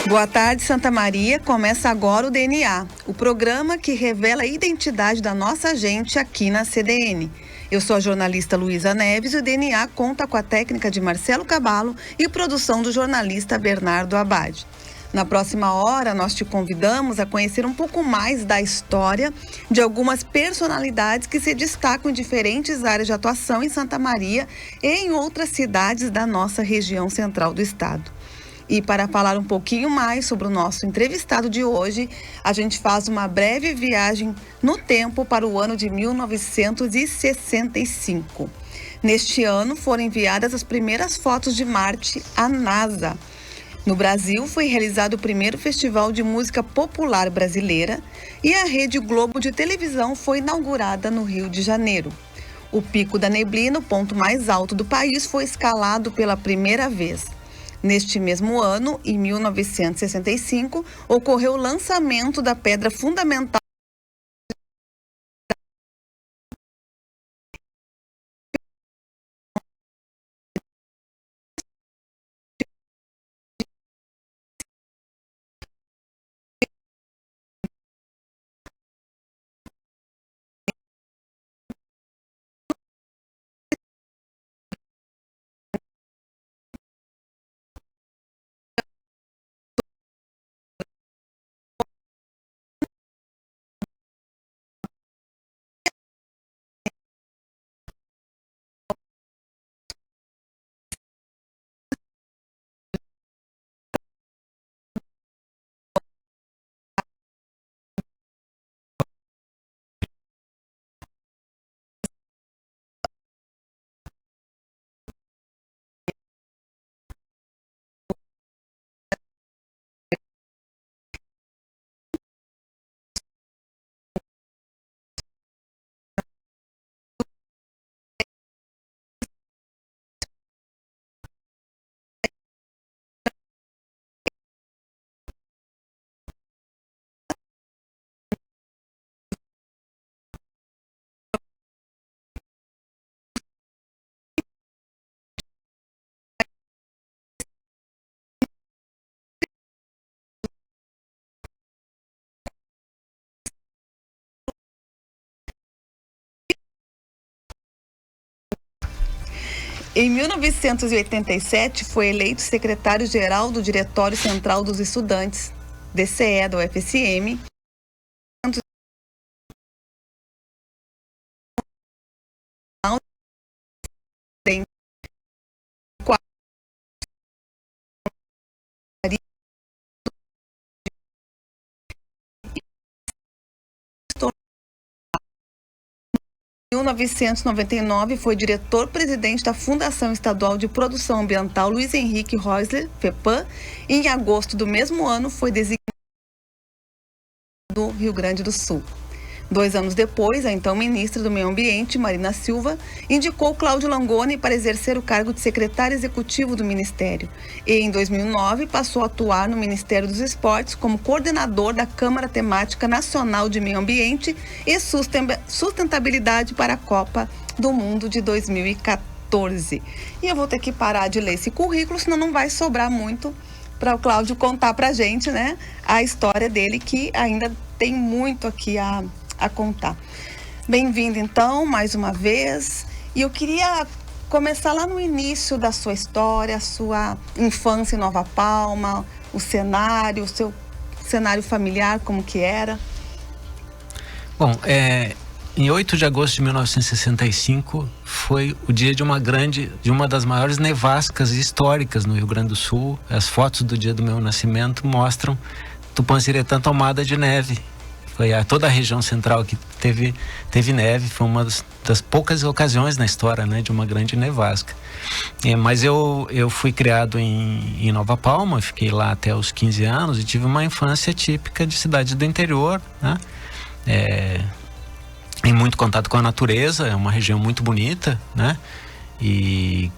Boa tarde, Santa Maria. Começa agora o DNA, o programa que revela a identidade da nossa gente aqui na CDN. Eu sou a jornalista Luísa Neves e o DNA conta com a técnica de Marcelo Caballo e produção do jornalista Bernardo Abad. Na próxima hora, nós te convidamos a conhecer um pouco mais da história de algumas personalidades que se destacam em diferentes áreas de atuação em Santa Maria e em outras cidades da nossa região central do estado. E para falar um pouquinho mais sobre o nosso entrevistado de hoje, a gente faz uma breve viagem no tempo para o ano de 1965. Neste ano foram enviadas as primeiras fotos de Marte à NASA. No Brasil, foi realizado o primeiro Festival de Música Popular Brasileira e a Rede Globo de televisão foi inaugurada no Rio de Janeiro. O Pico da Neblina, o ponto mais alto do país, foi escalado pela primeira vez. Neste mesmo ano, em 1965, ocorreu o lançamento da pedra fundamental Em 1987, foi eleito secretário-geral do Diretório Central dos Estudantes, DCE, da UFSM. Em 1999, foi diretor-presidente da Fundação Estadual de Produção Ambiental Luiz Henrique Roisler, FEPAM, e em agosto do mesmo ano foi designado do Rio Grande do Sul. 2 anos depois, a então ministra do Meio Ambiente, Marina Silva, indicou Cláudio Langoni para exercer o cargo de secretário executivo do Ministério. E, em 2009, passou a atuar no Ministério dos Esportes como coordenador da Câmara Temática Nacional de Meio Ambiente e Sustentabilidade para a Copa do Mundo de 2014. E eu vou ter que parar de ler esse currículo, senão não vai sobrar muito para o Cláudio contar para a gente, né, a história dele, que ainda tem muito aqui a contar. Bem-vindo, então, mais uma vez. E eu queria começar lá no início da sua história, a sua infância em Nova Palma, o cenário, o seu cenário familiar, como que era? Bom, em 8 de agosto de 1965 foi o dia de uma das maiores nevascas históricas no Rio Grande do Sul. As fotos do dia do meu nascimento mostram Tupanciretã tomada de neve. Foi toda a região central que teve neve. Foi uma das poucas ocasiões na história, né, de uma grande nevasca. Mas eu fui criado em Nova Palma, fiquei lá até os 15 anos e tive uma infância típica de cidade do interior, né? Em muito contato com a natureza, é uma região muito bonita, né? E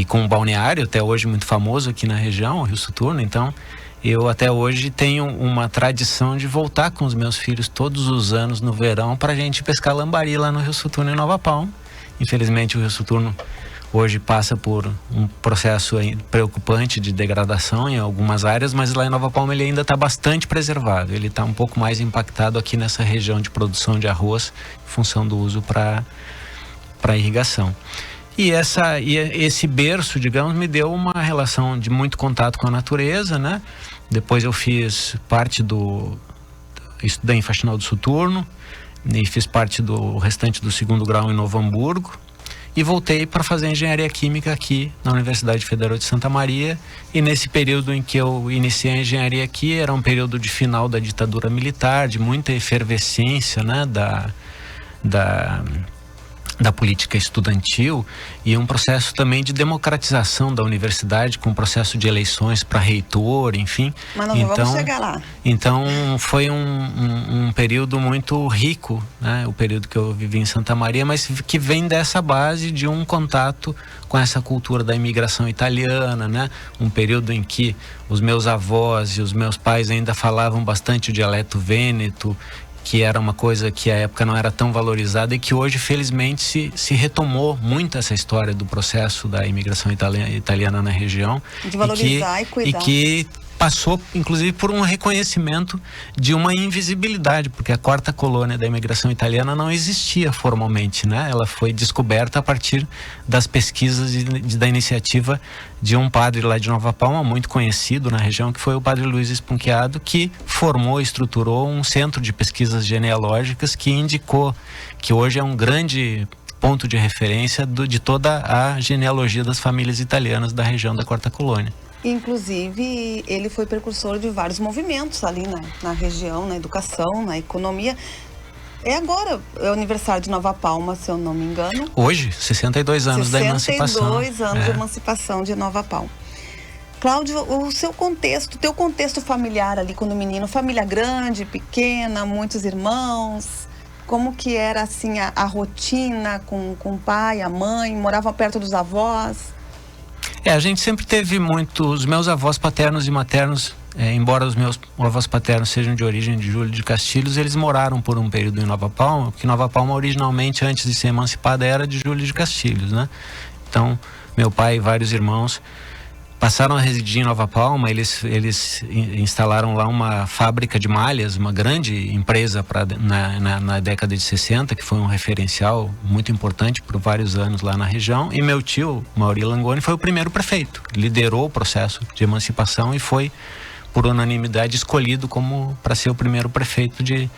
com um balneário até hoje muito famoso aqui na região, o Rio Soturno. Então eu até hoje tenho uma tradição de voltar com os meus filhos todos os anos no verão para a gente pescar lambari lá no Rio Soturno, em Nova Palma. Infelizmente o Rio Soturno hoje passa por um processo preocupante de degradação em algumas áreas, mas lá em Nova Palma ele ainda está bastante preservado. Ele está um pouco mais impactado aqui nessa região de produção de arroz, em função do uso para irrigação. E esse berço, digamos, me deu uma relação de muito contato com a natureza, né? Depois eu fiz parte estudei em Faxinal do Soturno e fiz parte do restante do segundo grau em Novo Hamburgo e voltei para fazer engenharia química aqui na Universidade Federal de Santa Maria. E nesse período em que eu iniciei a engenharia aqui, era um período de final da ditadura militar, de muita efervescência, né, da política estudantil, e um processo também de democratização da universidade, com processo de eleições para reitor, enfim. Mas nós vamos chegar lá. Então foi um período muito rico, né? O período que eu vivi em Santa Maria, mas que vem dessa base de um contato com essa cultura da imigração italiana, né? Um período em que os meus avós e os meus pais ainda falavam bastante o dialeto vêneto, que era uma coisa que à época não era tão valorizada e que hoje, felizmente, se retomou muito essa história do processo da imigração italiana na região. De valorizar e cuidar. E que passou, inclusive, por um reconhecimento de uma invisibilidade, porque a quarta colônia da imigração italiana não existia formalmente, né? Ela foi descoberta a partir das pesquisas da iniciativa de um padre lá de Nova Palma, muito conhecido na região, que foi o padre Luiz Esponchiado, que formou e estruturou um centro de pesquisas genealógicas que indicou que hoje é um grande ponto de referência de toda a genealogia das famílias italianas da região da quarta colônia. Inclusive, ele foi precursor de vários movimentos ali na região, na educação, na economia. Agora, é o aniversário de Nova Palma, se eu não me engano. Hoje, 62 anos da emancipação. 62 anos de emancipação de Nova Palma. Cláudio, o seu contexto, teu contexto familiar ali quando menino, família grande, pequena, muitos irmãos, como que era assim a rotina com o pai, a mãe, moravam perto dos avós? A gente sempre teve os meus avós paternos e maternos, embora os meus avós paternos sejam de origem de Júlio de Castilhos, eles moraram por um período em Nova Palma, porque Nova Palma originalmente, antes de ser emancipada, era de Júlio de Castilhos, né? Então, meu pai e vários irmãos passaram a residir em Nova Palma. Eles instalaram lá uma fábrica de malhas, uma grande empresa na década de 60, que foi um referencial muito importante por vários anos lá na região. E meu tio, Mauri Langoni, foi o primeiro prefeito, liderou o processo de emancipação e foi, por unanimidade, escolhido para ser o primeiro prefeito de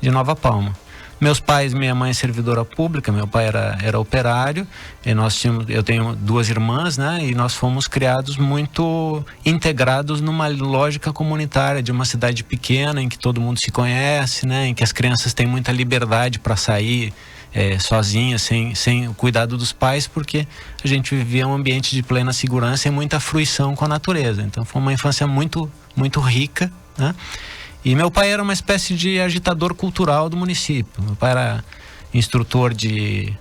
Nova Palma. Meus pais, minha mãe é servidora pública, meu pai era operário, e eu tenho duas irmãs, né? E nós fomos criados muito integrados numa lógica comunitária de uma cidade pequena, em que todo mundo se conhece, né? Em que as crianças têm muita liberdade para sair sozinhas, sem o cuidado dos pais, porque a gente vivia um ambiente de plena segurança e muita fruição com a natureza. Então foi uma infância muito, muito rica, né? E meu pai era uma espécie de agitador cultural do município. Meu pai era instrutor de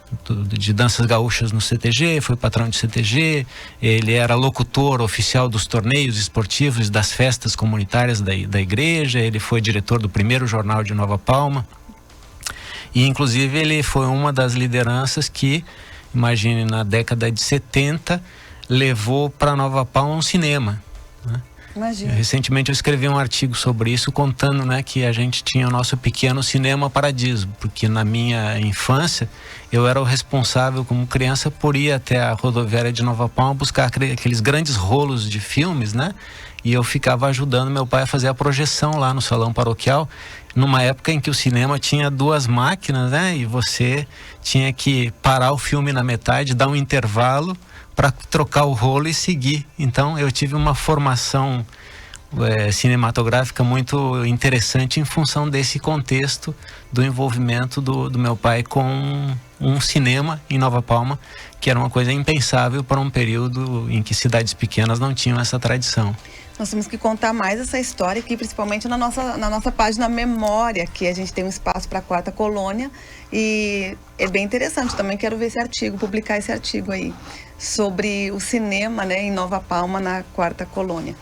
danças gaúchas no CTG, foi patrão de CTG, ele era locutor oficial dos torneios esportivos, das festas comunitárias da igreja, ele foi diretor do primeiro jornal de Nova Palma. E inclusive ele foi uma das lideranças que, imagine, na década de 70, levou para Nova Palma um cinema, né? Imagina. Recentemente eu escrevi um artigo sobre isso, contando, né, que a gente tinha o nosso pequeno Cinema Paradiso, porque na minha infância eu era o responsável como criança por ir até a rodoviária de Nova Palma buscar aqueles grandes rolos de filmes, né? E eu ficava ajudando meu pai a fazer a projeção lá no salão paroquial, numa época em que o cinema tinha duas máquinas, né? E você tinha que parar o filme na metade, dar um intervalo para trocar o rolo e seguir. Então eu tive uma formação cinematográfica muito interessante em função desse contexto do envolvimento do meu pai com um cinema em Nova Palma, que era uma coisa impensável para um período em que cidades pequenas não tinham essa tradição. Nós temos que contar mais essa história aqui, principalmente na nossa página Memória, que a gente tem um espaço para a quarta colônia, e é bem interessante. Também quero ver esse artigo, publicar esse artigo aí sobre o cinema, né, em Nova Palma, na quarta colônia.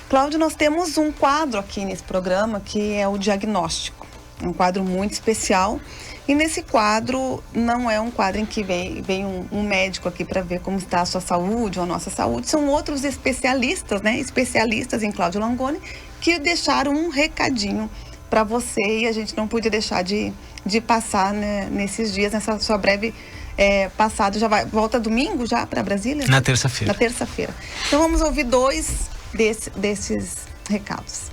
Cláudio, nós temos um quadro aqui nesse programa que é o diagnóstico. É um quadro muito especial E nesse quadro, não é um quadro em que vem um médico aqui para ver como está a sua saúde ou a nossa saúde. São outros especialistas, né? Especialistas em Cláudio Langoni, que deixaram um recadinho para você e a gente não podia deixar de passar, né, nesses dias, nessa sua breve passada. Volta domingo já para Brasília? Na terça-feira. Na terça-feira. Então vamos ouvir 2 desses recados.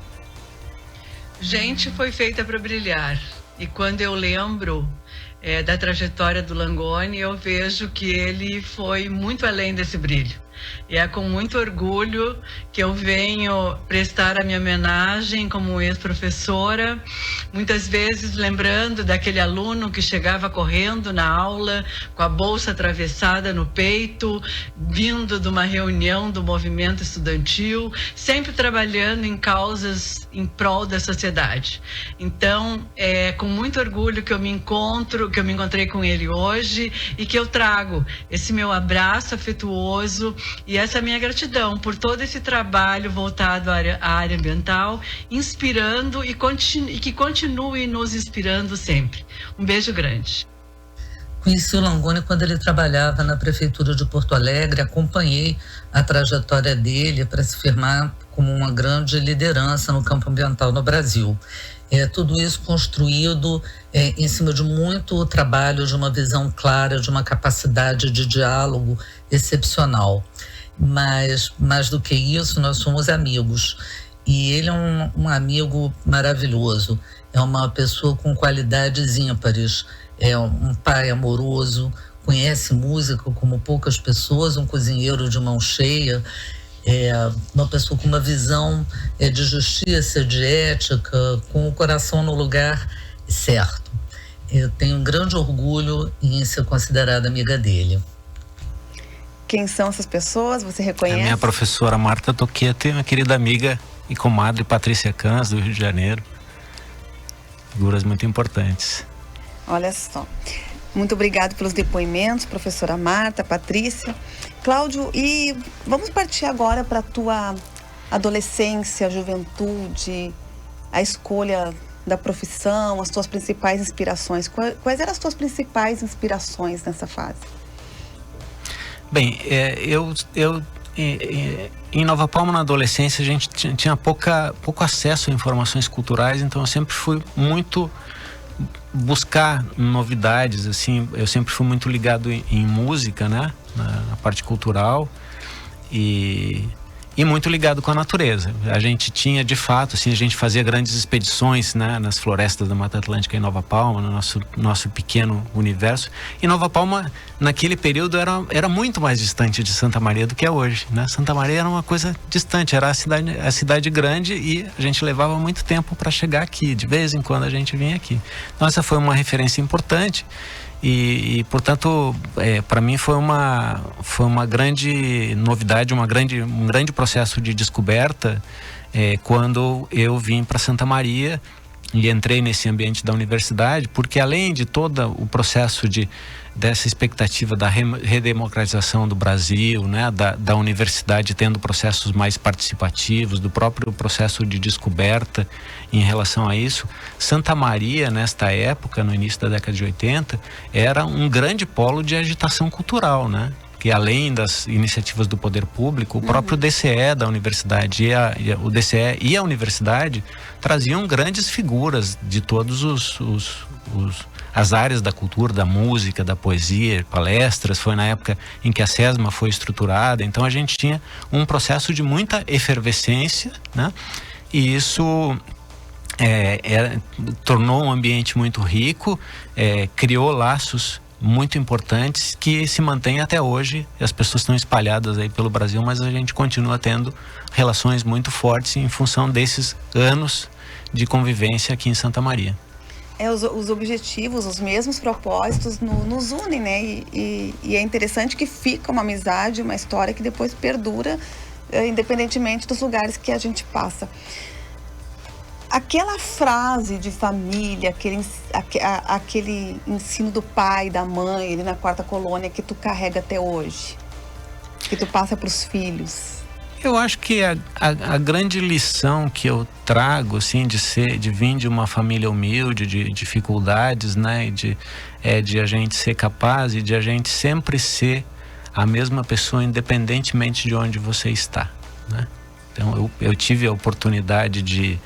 Gente foi feita para brilhar. E quando eu lembro da trajetória do Langoni, eu vejo que ele foi muito além desse brilho. E é com muito orgulho que eu venho prestar a minha homenagem como ex-professora, muitas vezes lembrando daquele aluno que chegava correndo na aula, com a bolsa atravessada no peito, vindo de uma reunião do movimento estudantil, sempre trabalhando em causas em prol da sociedade. Então, é com muito orgulho que eu me encontrei com ele hoje e que eu trago esse meu abraço afetuoso e essa minha gratidão por todo esse trabalho voltado à área ambiental, inspirando e que continue nos inspirando sempre. Um beijo grande. Conheci o Langoni quando ele trabalhava na Prefeitura de Porto Alegre, acompanhei a trajetória dele para se firmar como uma grande liderança no campo ambiental no Brasil. Tudo isso construído em cima de muito trabalho, de uma visão clara, de uma capacidade de diálogo excepcional. Mas, mais do que isso, nós somos amigos. E ele é um amigo maravilhoso. É uma pessoa com qualidades ímpares. É um pai amoroso, conhece música como poucas pessoas, um cozinheiro de mão cheia. Uma pessoa com uma visão de justiça, de ética, com o coração no lugar certo. Eu tenho um grande orgulho em ser considerada amiga dele. Quem são essas pessoas? Você reconhece? A minha professora Marta Toqueta e minha querida amiga e comadre Patrícia Cans, do Rio de Janeiro. Figuras muito importantes. Olha só. Muito obrigado pelos depoimentos, professora Marta, Patrícia. Cláudio, e vamos partir agora para a tua adolescência, juventude, a escolha da profissão, as tuas principais inspirações. Quais eram as tuas principais inspirações nessa fase? Bem, em Nova Palma, na adolescência, a gente tinha pouco acesso a informações culturais, então eu sempre fui muito buscar novidades, assim. Eu sempre fui muito ligado em música, né, na parte cultural, e muito ligado com a natureza. A gente tinha, de fato, assim, a gente fazia grandes expedições, né, nas florestas da Mata Atlântica em Nova Palma, no nosso pequeno universo. E Nova Palma, naquele período, era muito mais distante de Santa Maria do que é hoje, né? Santa Maria era uma coisa distante, era a cidade grande, e a gente levava muito tempo para chegar aqui. De vez em quando a gente vinha aqui. Então essa foi uma referência importante. E portanto, para mim foi uma grande novidade, um grande processo de descoberta quando eu vim para Santa Maria e entrei nesse ambiente da universidade, porque além de todo o processo dessa expectativa da redemocratização do Brasil, né, da universidade tendo processos mais participativos, do próprio processo de descoberta em relação a isso, Santa Maria, nesta época, no início da década de 80, era um grande polo de agitação cultural, né? Que além das iniciativas do poder público, o próprio DCE da universidade o DCE e a universidade traziam grandes figuras de todos as áreas da cultura, da música, da poesia, palestras. Foi na época em que a SESMA foi estruturada, então a gente tinha um processo de muita efervescência, né? E isso tornou um ambiente muito rico, criou laços muito importantes que se mantêm até hoje. As pessoas estão espalhadas aí pelo Brasil, mas a gente continua tendo relações muito fortes em função desses anos de convivência aqui em Santa Maria. Os objetivos, os mesmos propósitos nos unem, né? E é interessante que fica uma amizade, uma história que depois perdura, independentemente dos lugares que a gente passa. Aquela frase de família, aquele ensino do pai, da mãe, ali na quarta colônia, que tu carrega até hoje, que tu passa para os filhos. Eu acho que a grande lição que eu trago, assim, de vir de uma família humilde, de dificuldades, né, de a gente ser capaz e de a gente sempre ser a mesma pessoa, independentemente de onde você está, né? Então, eu tive a oportunidade de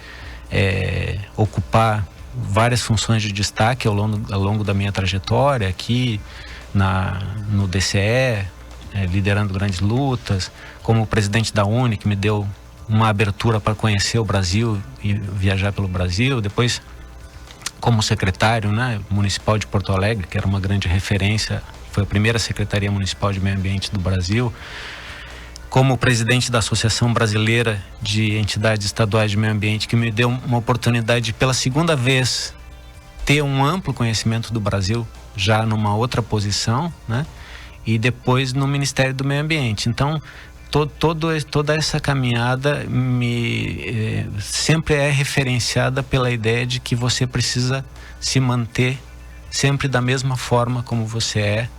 ocupar várias funções de destaque ao longo da minha trajetória aqui no DCE, liderando grandes lutas, como presidente da UNE, que me deu uma abertura para conhecer o Brasil e viajar pelo Brasil. Depois, como secretário, né, municipal de Porto Alegre, que era uma grande referência, foi a primeira Secretaria Municipal de Meio Ambiente do Brasil. Como presidente da Associação Brasileira de Entidades Estaduais de Meio Ambiente, que me deu uma oportunidade de, pela segunda vez, ter um amplo conhecimento do Brasil, já numa outra posição, né? E depois no Ministério do Meio Ambiente. Então, toda essa caminhada sempre é referenciada pela ideia de que você precisa se manter sempre da mesma forma como você é,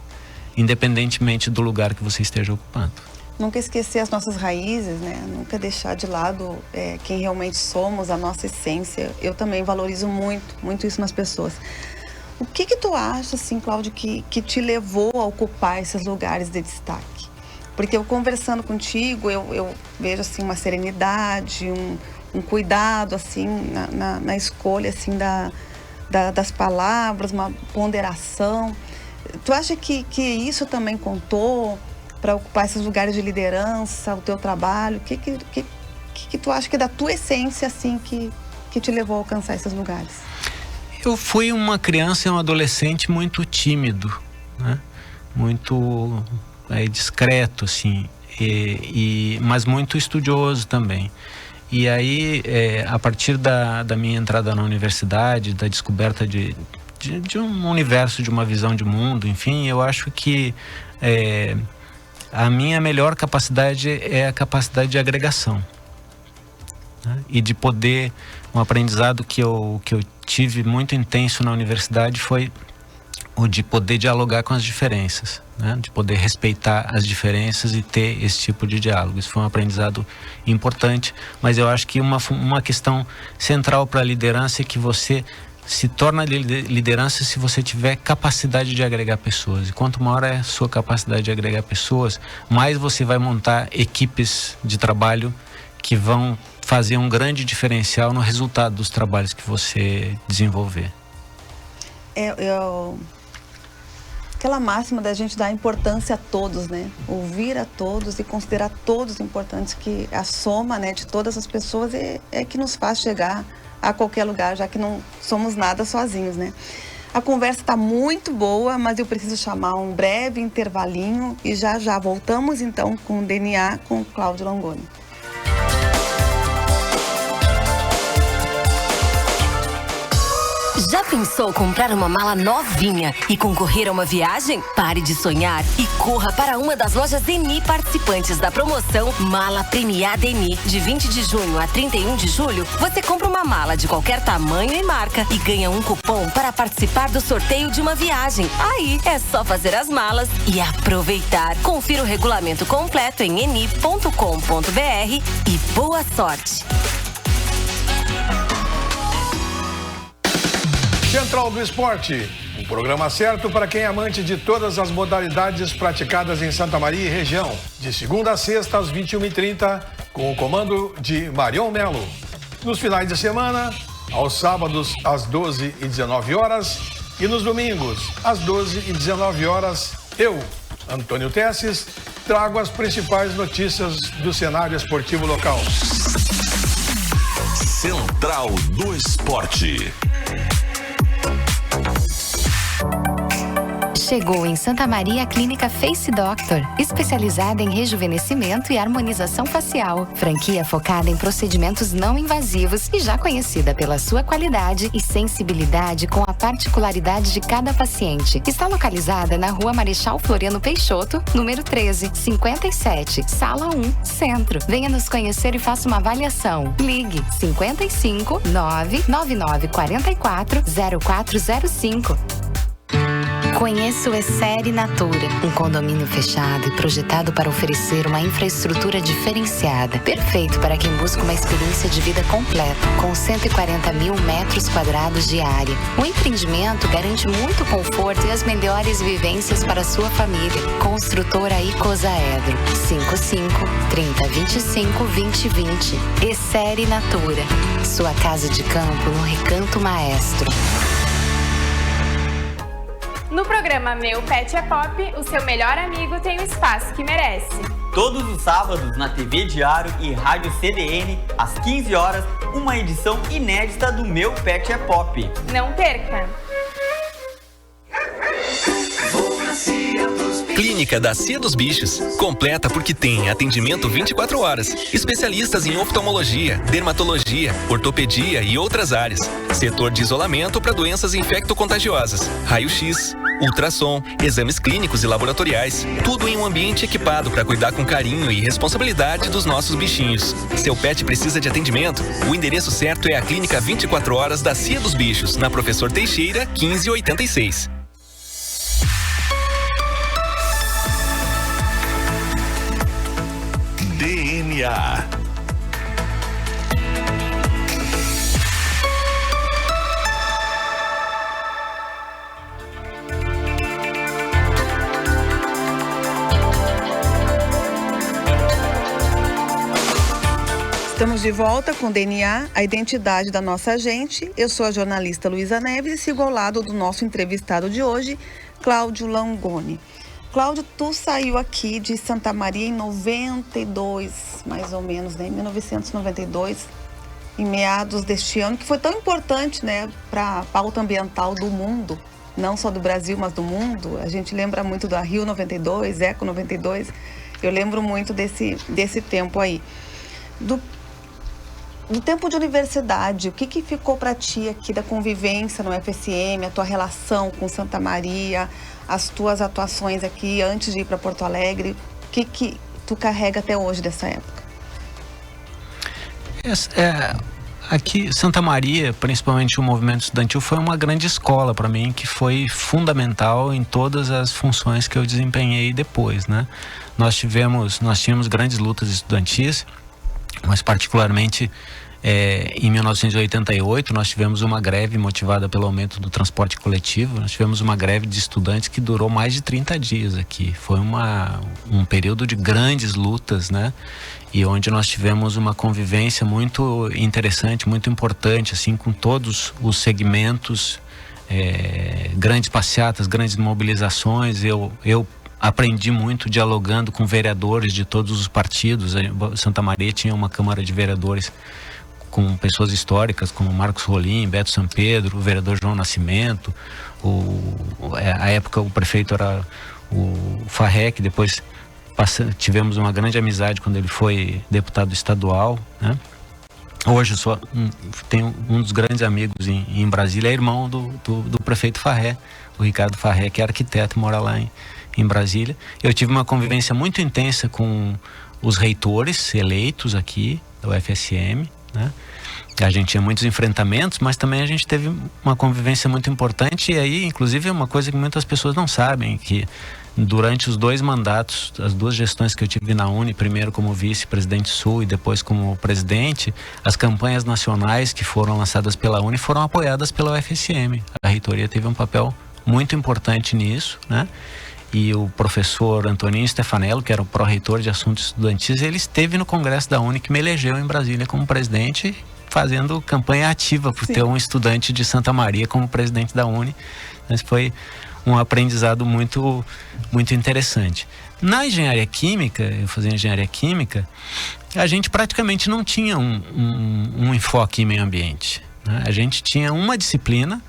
independentemente do lugar que você esteja ocupando. Nunca esquecer as nossas raízes, né? Nunca deixar de lado quem realmente somos, a nossa essência. Eu também valorizo muito isso nas pessoas. O que tu acha, assim, Cláudio, que te levou a ocupar esses lugares de destaque? Porque eu conversando contigo, eu vejo, assim, uma serenidade, um cuidado, assim, na escolha, assim, das palavras, uma ponderação. Tu acha que isso também contou para ocupar esses lugares de liderança, o teu trabalho? O que tu acha que é da tua essência, assim, que te levou a alcançar esses lugares? Eu fui uma criança e um adolescente muito tímido, né? Muito discreto, assim, mas muito estudioso também. E aí, a partir da minha entrada na universidade, da descoberta de um universo, de uma visão de mundo, enfim, eu acho que a minha melhor capacidade é a capacidade de agregação, né? E de poder, um aprendizado que eu tive muito intenso na universidade foi o de poder dialogar com as diferenças, né? De poder respeitar as diferenças e ter esse tipo de diálogo. Isso foi um aprendizado importante, mas eu acho que uma questão central para a liderança é que você se torna liderança se você tiver capacidade de agregar pessoas. E quanto maior é a sua capacidade de agregar pessoas, mais você vai montar equipes de trabalho que vão fazer um grande diferencial no resultado dos trabalhos que você desenvolver. Aquela máxima da gente dar importância a todos, né? Ouvir a todos e considerar todos importantes, que a soma, né, de todas as pessoas é que nos faz chegar a qualquer lugar, já que não somos nada sozinhos, né? A conversa está muito boa, mas eu preciso chamar um breve intervalinho e já voltamos então com o DNA com o Cláudio Langoni. Já pensou comprar uma mala novinha e concorrer a uma viagem? Pare de sonhar e corra para uma das lojas Eni participantes da promoção Mala Premiada Eni. De 20 de junho a 31 de julho, você compra uma mala de qualquer tamanho e marca e ganha um cupom para participar do sorteio de uma viagem. Aí é só fazer as malas e aproveitar. Confira o regulamento completo em eni.com.br e boa sorte! Central do Esporte, um programa certo para quem é amante de todas as modalidades praticadas em Santa Maria e região. De segunda a sexta, às 21h30, com o comando de Marion Melo. Nos finais de semana, aos sábados, às 12 e 19 horas. E nos domingos, às 12 e 19 horas, eu, Antônio Tesses, trago as principais notícias do cenário esportivo local. Central do Esporte. Chegou em Santa Maria a Clínica Face Doctor, especializada em rejuvenescimento e harmonização facial. Franquia focada em procedimentos não invasivos e já conhecida pela sua qualidade e sensibilidade com a particularidade de cada paciente. Está localizada na Rua Marechal Floriano Peixoto, número 1357, Sala 1, Centro. Venha nos conhecer e faça uma avaliação. Ligue 55 99944 0405. Conheça o Essere Natura, um condomínio fechado e projetado para oferecer uma infraestrutura diferenciada, perfeito para quem busca uma experiência de vida completa, com 140 mil metros quadrados de área. O empreendimento garante muito conforto e as melhores vivências para a sua família. Construtora Icosaedro, 55-3025-2020. Essere Natura, sua casa de campo no Recanto Maestro. No programa Meu Pet é Pop, o seu melhor amigo tem o espaço que merece. Todos os sábados na TV Diário e Rádio CDN, às 15 horas, uma edição inédita do Meu Pet é Pop. Não perca! Clínica da Cia dos Bichos. Completa porque tem atendimento 24 horas. Especialistas em oftalmologia, dermatologia, ortopedia e outras áreas. Setor de isolamento para doenças infecto-contagiosas. Raio-X, ultrassom, exames clínicos e laboratoriais. Tudo em um ambiente equipado para cuidar com carinho e responsabilidade dos nossos bichinhos. Seu pet precisa de atendimento? O endereço certo é a Clínica 24 horas da Cia dos Bichos, na Professor Teixeira, 1586. DNA. Estamos de volta com DNA, a identidade da nossa agente. Eu sou a jornalista Luísa Neves e sigo ao lado do nosso entrevistado de hoje, Cláudio Langoni. Cláudio, tu saiu aqui de Santa Maria em 92, mais ou menos, né? Em 1992, em meados deste ano, que foi tão importante, né, para a pauta ambiental do mundo, não só do Brasil, mas do mundo. A gente lembra muito da Rio 92, Eco 92. Eu lembro muito desse tempo aí. Do tempo de universidade, o que ficou para ti aqui da convivência no FSM, a tua relação com Santa Maria, as tuas atuações aqui antes de ir para Porto Alegre? O que tu carrega até hoje dessa época? Aqui, Santa Maria, principalmente o movimento estudantil, foi uma grande escola para mim, que foi fundamental em todas as funções que eu desempenhei depois, né? Nós tínhamos grandes lutas estudantis, mas particularmente em 1988 nós tivemos uma greve motivada pelo aumento do transporte coletivo. Nós tivemos uma greve de estudantes que durou mais de 30 dias aqui. Foi um período de grandes lutas, né? E onde nós tivemos uma convivência muito interessante, muito importante, assim, com todos os segmentos, grandes passeatas, grandes mobilizações. Eu aprendi muito dialogando com vereadores de todos os partidos. Santa Maria tinha uma Câmara de Vereadores com pessoas históricas como Marcos Rolim, Beto Sampedro, o vereador João Nascimento. À época o prefeito era o Farré, que depois tivemos uma grande amizade quando ele foi deputado estadual, né? Hoje eu tenho um dos grandes amigos em Brasília, é irmão do prefeito Farré, o Ricardo Farré, que é arquiteto, mora lá em Brasília. Eu tive uma convivência muito intensa com os reitores eleitos aqui do UFSM, né? A gente tinha muitos enfrentamentos, mas também a gente teve uma convivência muito importante. E aí, inclusive, é uma coisa que muitas pessoas não sabem, que durante os 2 mandatos, as 2 gestões que eu tive na Uni, primeiro como vice-presidente sul e depois como presidente, as campanhas nacionais que foram lançadas pela Uni foram apoiadas pela UFSM. A reitoria teve um papel muito importante nisso, né? E o professor Antoninho Stefanello, que era o pró-reitor de assuntos estudantis, ele esteve no Congresso da Uni, que me elegeu em Brasília como presidente, fazendo campanha ativa por ter um estudante de Santa Maria como presidente da Uni. Mas foi um aprendizado muito, muito interessante. Na engenharia química, eu fazia engenharia química, a gente praticamente não tinha um enfoque em meio ambiente, né? A gente tinha uma disciplina,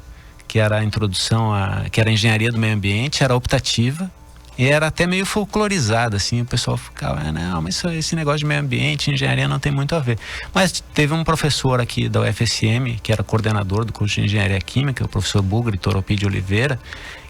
que era a introdução que era a engenharia do meio ambiente, era optativa e era até meio folclorizada, assim. O pessoal ficava, não, mas esse negócio de meio ambiente, engenharia não tem muito a ver. Mas teve um professor aqui da UFSM, que era coordenador do curso de engenharia química, o professor Bugre Toropi de Oliveira,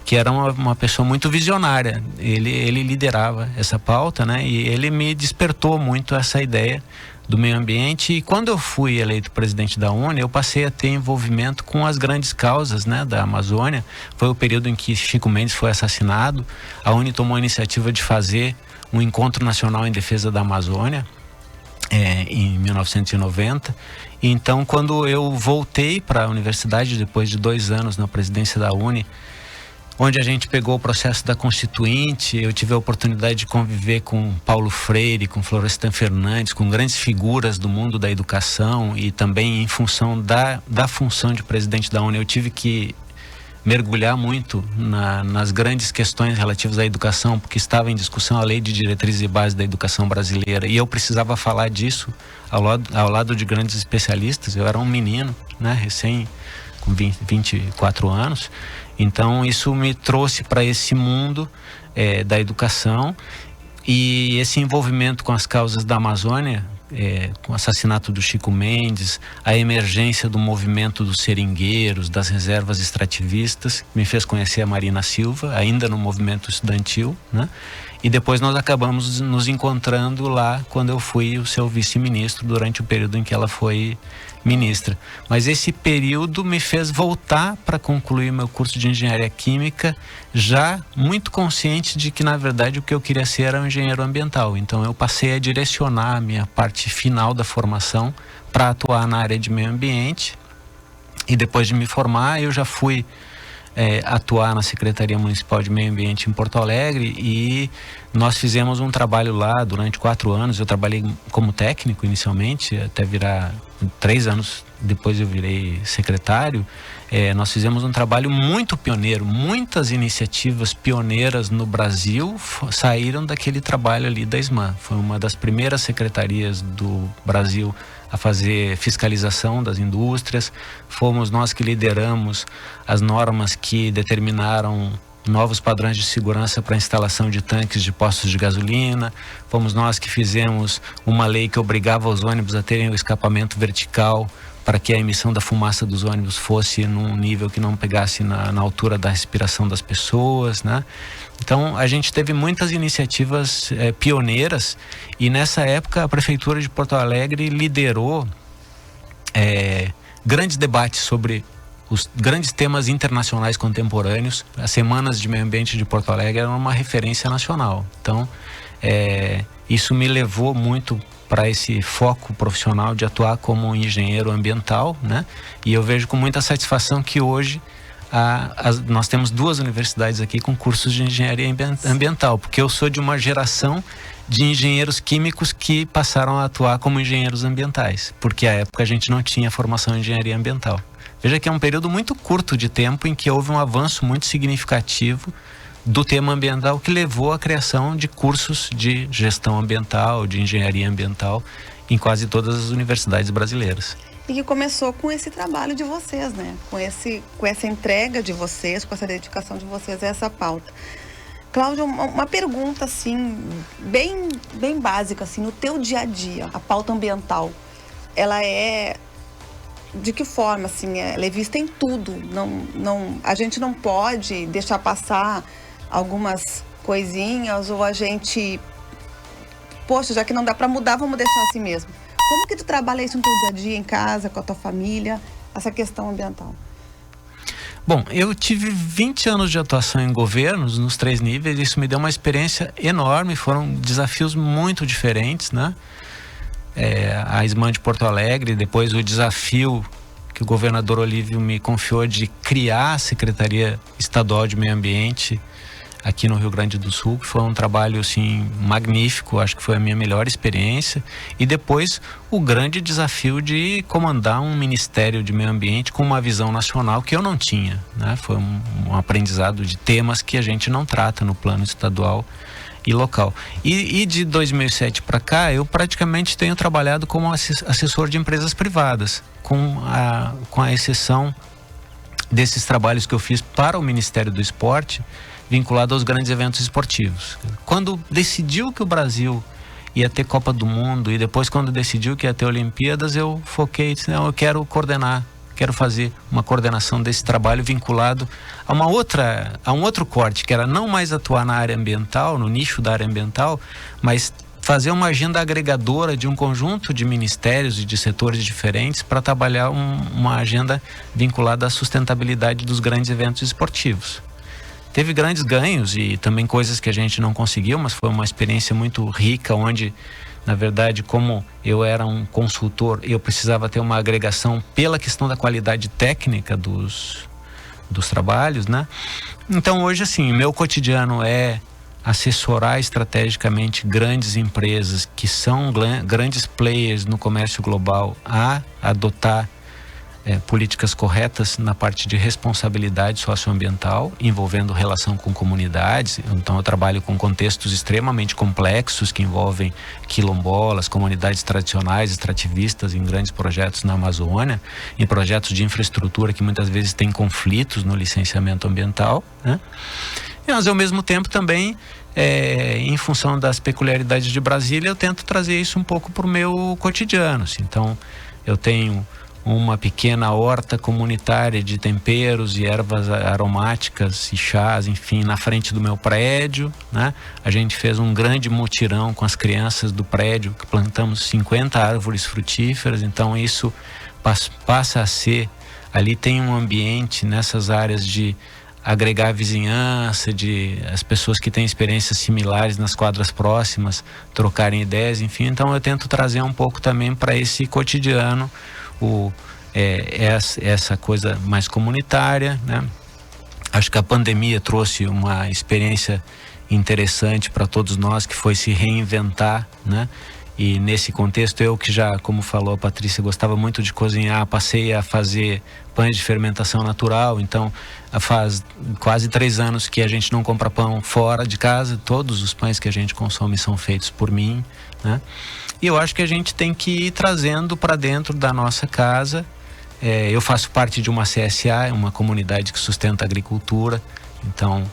que era uma pessoa muito visionária. Ele liderava essa pauta, né? E ele me despertou muito essa ideia do meio ambiente, e quando eu fui eleito presidente da UNE, eu passei a ter envolvimento com as grandes causas, né, da Amazônia. Foi o período em que Chico Mendes foi assassinado. A UNE tomou a iniciativa de fazer um encontro nacional em defesa da Amazônia, em 1990. Então, quando eu voltei para a universidade, depois de 2 anos na presidência da UNE, onde a gente pegou o processo da Constituinte, eu tive a oportunidade de conviver com Paulo Freire, com Florestan Fernandes, com grandes figuras do mundo da educação, e também em função da função de presidente da UNE, eu tive que mergulhar muito nas grandes questões relativas à educação, porque estava em discussão a Lei de Diretrizes e Bases da Educação Brasileira, e eu precisava falar disso ao lado de grandes especialistas. Eu era um menino, né, recém, com 24 anos, então isso me trouxe para esse mundo da educação, e esse envolvimento com as causas da Amazônia, com o assassinato do Chico Mendes, a emergência do movimento dos seringueiros, das reservas extrativistas, me fez conhecer a Marina Silva, ainda no movimento estudantil, né? E depois nós acabamos nos encontrando lá quando eu fui o seu vice-ministro durante o período em que ela foi ministra. Mas esse período me fez voltar para concluir meu curso de engenharia química, já muito consciente de que, na verdade, o que eu queria ser era um engenheiro ambiental. Então eu passei a direcionar a minha parte final da formação para atuar na área de meio ambiente, e depois de me formar eu já fui atuar na Secretaria Municipal de Meio Ambiente em Porto Alegre, e nós fizemos um trabalho lá durante 4 anos. Eu trabalhei como técnico inicialmente, até virar 3 anos depois eu virei secretário. Nós fizemos um trabalho muito pioneiro, muitas iniciativas pioneiras no Brasil saíram daquele trabalho ali da SMAN. Foi uma das primeiras secretarias do Brasil a fazer fiscalização das indústrias. Fomos nós que lideramos as normas que determinaram novos padrões de segurança para a instalação de tanques de postos de gasolina. Fomos nós que fizemos uma lei que obrigava os ônibus a terem o escapamento vertical para que a emissão da fumaça dos ônibus fosse num nível que não pegasse na altura da respiração das pessoas, né? Então a gente teve muitas iniciativas pioneiras, e nessa época a Prefeitura de Porto Alegre liderou grandes debates sobre os grandes temas internacionais contemporâneos. As Semanas de Meio Ambiente de Porto Alegre eram uma referência nacional. Então isso me levou muito para esse foco profissional de atuar como engenheiro ambiental, né? E eu vejo com muita satisfação que hoje nós temos 2 universidades aqui com cursos de engenharia ambiental, porque eu sou de uma geração de engenheiros químicos que passaram a atuar como engenheiros ambientais, porque à época a gente não tinha formação em engenharia ambiental. Veja que é um período muito curto de tempo em que houve um avanço muito significativo do tema ambiental, que levou à criação de cursos de gestão ambiental, de engenharia ambiental em quase todas as universidades brasileiras. E que começou com esse trabalho de vocês, né? Com essa entrega de vocês, com essa dedicação de vocês a essa pauta. Cláudio, uma pergunta assim, bem básica, assim, no teu dia a dia, a pauta ambiental, ela é de que forma, assim, ela é vista em tudo? A gente não pode deixar passar algumas coisinhas, ou a gente, poxa, já que não dá para mudar, vamos deixar assim mesmo. Como que tu trabalha isso no teu dia a dia, em casa, com a tua família, essa questão ambiental? Bom, eu tive 20 anos de atuação em governos, nos 3 níveis. Isso me deu uma experiência enorme, foram desafios muito diferentes, né? A SMAN de Porto Alegre, depois o desafio que o governador Olívio me confiou de criar a Secretaria Estadual de Meio Ambiente aqui no Rio Grande do Sul, que foi um trabalho assim magnífico, acho que foi a minha melhor experiência. E depois o grande desafio de comandar um Ministério de Meio Ambiente com uma visão nacional que eu não tinha, né? Foi um aprendizado de temas que a gente não trata no plano estadual e local. E de 2007 para cá, eu praticamente tenho trabalhado como assessor de empresas privadas, com a exceção desses trabalhos que eu fiz para o Ministério do Esporte, vinculado aos grandes eventos esportivos. Quando decidiu que o Brasil ia ter Copa do Mundo, e depois quando decidiu que ia ter Olimpíadas, eu foquei, disse, não, eu quero fazer uma coordenação desse trabalho vinculado a um outro corte, que era não mais atuar na área ambiental, no nicho da área ambiental, mas fazer uma agenda agregadora de um conjunto de ministérios e de setores diferentes para trabalhar uma agenda vinculada à sustentabilidade dos grandes eventos esportivos. Teve grandes ganhos e também coisas que a gente não conseguiu, mas foi uma experiência muito rica, onde, na verdade, como eu era um consultor, eu precisava ter uma agregação pela questão da qualidade técnica dos trabalhos, né? Então, hoje, assim, meu cotidiano é assessorar estrategicamente grandes empresas que são grandes players no comércio global a adotar políticas corretas na parte de responsabilidade socioambiental, envolvendo relação com comunidades. Então eu trabalho com contextos extremamente complexos que envolvem quilombolas, comunidades tradicionais, extrativistas, em grandes projetos na Amazônia, em projetos de infraestrutura que muitas vezes têm conflitos no licenciamento ambiental, né? Mas ao mesmo tempo também, em função das peculiaridades de Brasília, eu tento trazer isso um pouco para o meu cotidiano, assim. Então eu tenho uma pequena horta comunitária de temperos e ervas aromáticas e chás, enfim, na frente do meu prédio, né? A gente fez um grande mutirão com as crianças do prédio, que plantamos 50 árvores frutíferas. Então isso passa a ser, ali tem um ambiente nessas áreas de agregar a vizinhança, de as pessoas que têm experiências similares nas quadras próximas trocarem ideias, enfim. Então eu tento trazer um pouco também para esse cotidiano essa coisa mais comunitária, né? Acho que a pandemia trouxe uma experiência interessante para todos nós, que foi se reinventar, né? E nesse contexto, eu que já, como falou a Patrícia, gostava muito de cozinhar, passei a fazer pães de fermentação natural. Então faz quase 3 anos que a gente não compra pão fora de casa. Todos os pães que a gente consome são feitos por mim, né? E eu acho que a gente tem que ir trazendo para dentro da nossa casa. Eu faço parte de uma CSA, uma comunidade que sustenta a agricultura. Então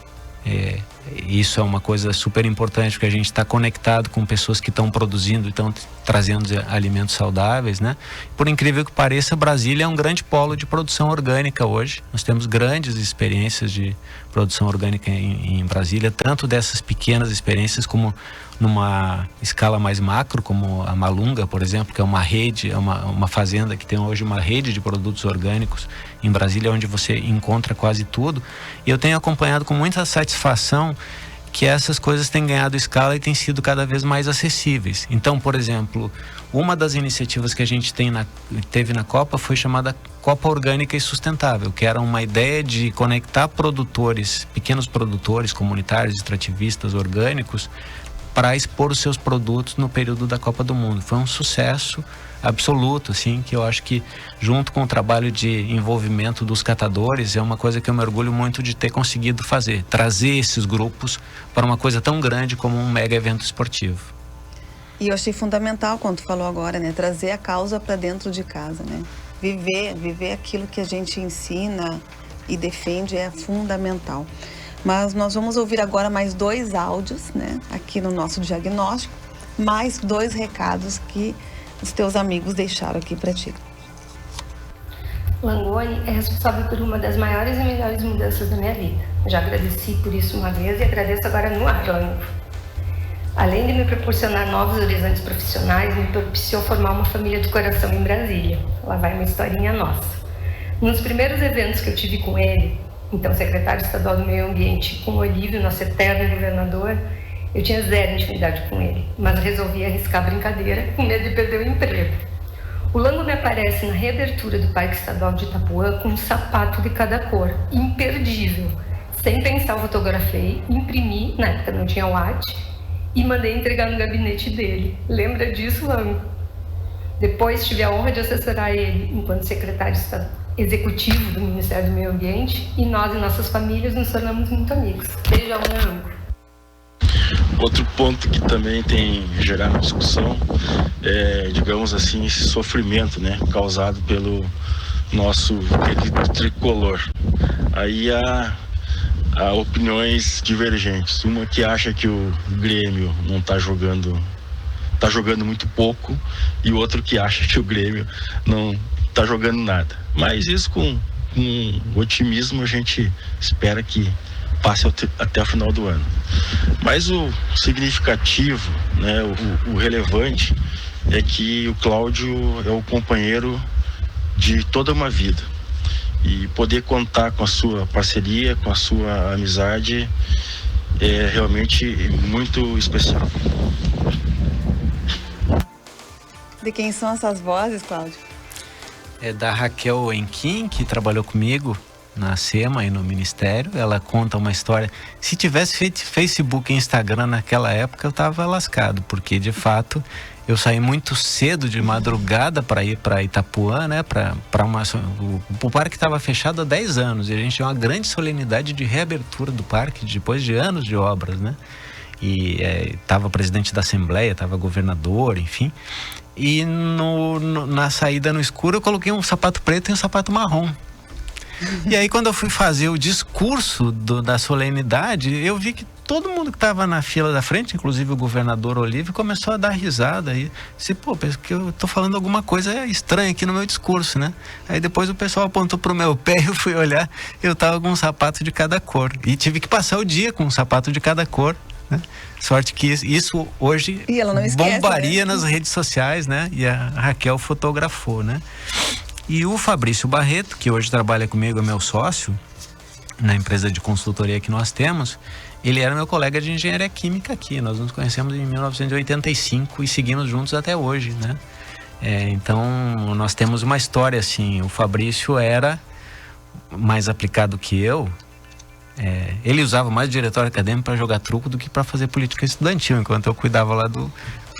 isso é uma coisa super importante, porque a gente está conectado com pessoas que estão produzindo e estão trazendo alimentos saudáveis, né? Por incrível que pareça, Brasília é um grande polo de produção orgânica hoje. Nós temos grandes experiências de produção orgânica em Brasília, tanto dessas pequenas experiências como numa escala mais macro, como a Malunga, por exemplo, que é uma rede, uma fazenda que tem hoje uma rede de produtos orgânicos em Brasília, onde você encontra quase tudo. E eu tenho acompanhado com muita satisfação que essas coisas têm ganhado escala e têm sido cada vez mais acessíveis. Então, por exemplo, uma das iniciativas que a gente teve na Copa foi chamada Copa Orgânica e Sustentável, que era uma ideia de conectar produtores, pequenos produtores comunitários, extrativistas, orgânicos, para expor os seus produtos no período da Copa do Mundo. Foi um sucesso absoluto, assim, que eu acho que, junto com o trabalho de envolvimento dos catadores, é uma coisa que eu me orgulho muito de ter conseguido fazer, trazer esses grupos para uma coisa tão grande como um mega evento esportivo. E eu achei fundamental, quando tu falou agora, né, trazer a causa para dentro de casa, né? Viver aquilo que a gente ensina e defende é fundamental. Mas nós vamos ouvir agora mais 2 áudios, né, aqui no nosso diagnóstico, mais 2 recados que os teus amigos deixaram aqui para ti. Langoni é responsável por uma das maiores e melhores mudanças da minha vida. Já agradeci por isso uma vez e agradeço agora no ar, Lango. Além de me proporcionar novos horizontes profissionais, me propiciou formar uma família de coração em Brasília. Lá vai uma historinha nossa. Nos primeiros eventos que eu tive com ele, então secretário estadual do Meio Ambiente, com o Olívio, nosso eterno governador, eu tinha 0 intimidade com ele, mas resolvi arriscar a brincadeira com medo de perder o emprego. O Lango me aparece na reabertura do Parque Estadual de Itapuã com um sapato de cada cor, imperdível. Sem pensar, eu fotografei, imprimi, na época não tinha WhatsApp, e mandei entregar no gabinete dele. Lembra disso, Lango? Depois tive a honra de assessorar ele enquanto secretário executivo do Ministério do Meio Ambiente, e nós e nossas famílias nos tornamos muito amigos. Beijão, Lango. Outro ponto que também tem gerado discussão é, digamos assim, esse sofrimento, né, causado pelo nosso querido tricolor. Aí há opiniões divergentes. Uma que acha que o Grêmio não está jogando muito pouco, e o outro que acha que o Grêmio não está jogando nada. Mas isso com otimismo a gente espera que passe até o final do ano. Mas o significativo, né, o relevante é que o Cláudio é o companheiro de toda uma vida. E poder contar com a sua parceria, com a sua amizade, é realmente muito especial. De quem são essas vozes, Cláudio? É da Raquel Enquim, que trabalhou comigo na SEMA e no Ministério. Ela conta uma história. Se tivesse feito Facebook e Instagram naquela época, eu tava lascado, porque de fato eu saí muito cedo de madrugada para ir para Itapuã, né? O parque estava fechado há 10 anos e a gente tinha uma grande solenidade de reabertura do parque depois de anos de obras, né? E estava presidente da Assembleia, estava governador, enfim. E na saída no escuro eu coloquei um sapato preto e um sapato marrom. E aí quando eu fui fazer o discurso da solenidade, eu vi que todo mundo que estava na fila da frente, inclusive o governador Olívio, começou a dar risada. E disse, penso que eu tô falando alguma coisa estranha aqui no meu discurso, né? Aí depois o pessoal apontou pro meu pé e eu fui olhar, eu tava com um sapato de cada cor. E tive que passar o dia com um sapato de cada cor, né? Sorte que isso hoje bombaria, né? Nas redes sociais, né? E a Raquel fotografou, né? E o Fabrício Barreto, que hoje trabalha comigo, é meu sócio na empresa de consultoria que nós temos, ele era meu colega de engenharia química aqui. Nós nos conhecemos em 1985 e seguimos juntos até hoje, né? Então, nós temos uma história assim. O Fabrício era mais aplicado que eu. Ele usava mais o diretório acadêmico para jogar truco do que para fazer política estudantil, enquanto eu cuidava lá do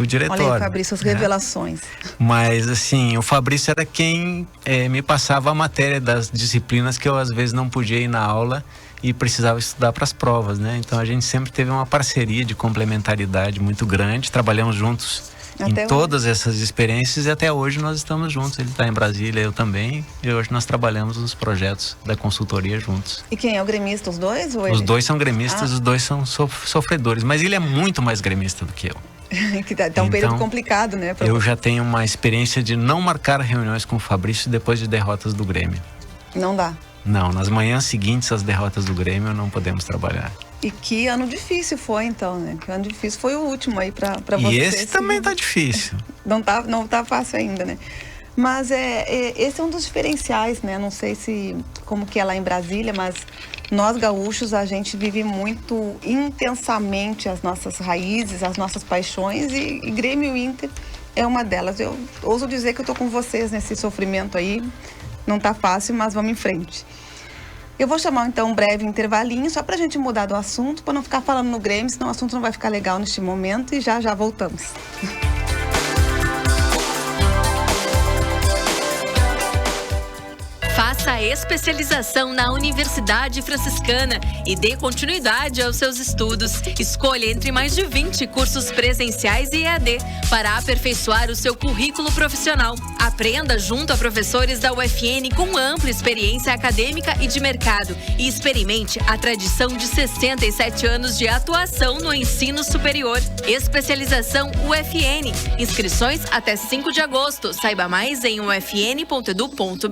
diretório. Olha aí, Fabrício, as revelações. Mas, assim, o Fabrício era quem me passava a matéria das disciplinas que eu, às vezes, não podia ir na aula e precisava estudar para as provas, né? Então, a gente sempre teve uma parceria de complementaridade muito grande, trabalhamos juntos em todas essas experiências e até hoje nós estamos juntos. Ele está em Brasília, eu também, e hoje nós trabalhamos nos projetos da consultoria juntos. E quem é o gremista, os dois? Ou os dois são gremistas, os dois são sofredores, mas ele é muito mais gremista do que eu. Que tá um período complicado, né? Eu já tenho uma experiência de não marcar reuniões com o Fabrício depois de derrotas do Grêmio. Não dá? Não, nas manhãs seguintes às derrotas do Grêmio não podemos trabalhar. E que ano difícil foi, então, né? Que ano difícil foi o último aí pra você. E esse também tá difícil. Não tá fácil ainda, né? Mas esse é um dos diferenciais, né? Não sei como que é lá em Brasília, mas nós gaúchos, a gente vive muito intensamente as nossas raízes, as nossas paixões e Grêmio e Inter é uma delas. Eu ouso dizer que eu tô com vocês nesse sofrimento aí. Não tá fácil, mas vamos em frente. Eu vou chamar então um breve intervalinho, só pra gente mudar do assunto, para não ficar falando no Grêmio, senão o assunto não vai ficar legal neste momento e já voltamos. Faça a especialização na Universidade Franciscana e dê continuidade aos seus estudos. Escolha entre mais de 20 cursos presenciais e EAD para aperfeiçoar o seu currículo profissional. Aprenda junto a professores da UFN com ampla experiência acadêmica e de mercado e experimente a tradição de 67 anos de atuação no ensino superior. Especialização UFN. Inscrições até 5 de agosto. Saiba mais em ufn.edu.br.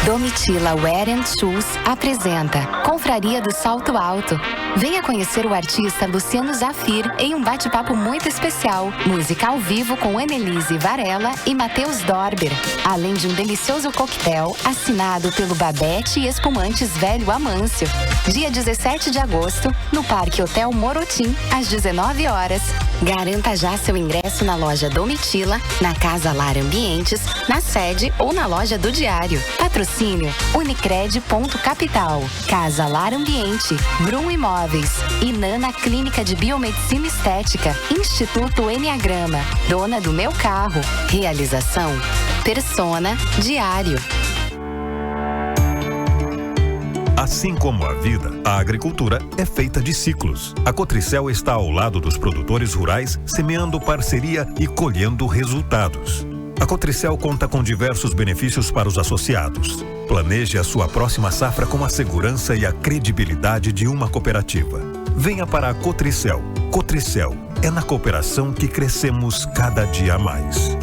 Domitila Wear & Shoes apresenta Confraria do Salto Alto. Venha conhecer o artista Luciano Zafir em um bate-papo muito especial. Música ao vivo com Annelise Varela e Matheus Dorber. Além de um delicioso coquetel assinado pelo Babette e Espumantes Velho Amâncio. Dia 17 de agosto, no Parque Hotel Morotim, às 19 horas. Garanta já seu ingresso na loja Domitila, na Casa Lar Ambientes, na sede ou na loja do Diário. Patrocínio Unicred.capital, Casa Lar Ambiente, Brum Imóveis, Inana Clínica de Biomedicina Estética, Instituto Enneagrama, Dona do Meu Carro. Realização Persona Diário. Assim como a vida, a agricultura é feita de ciclos. A Cotricel está ao lado dos produtores rurais, semeando parceria e colhendo resultados. A Cotricel conta com diversos benefícios para os associados. Planeje a sua próxima safra com a segurança e a credibilidade de uma cooperativa. Venha para a Cotricel. Cotricel, é na cooperação que crescemos cada dia mais.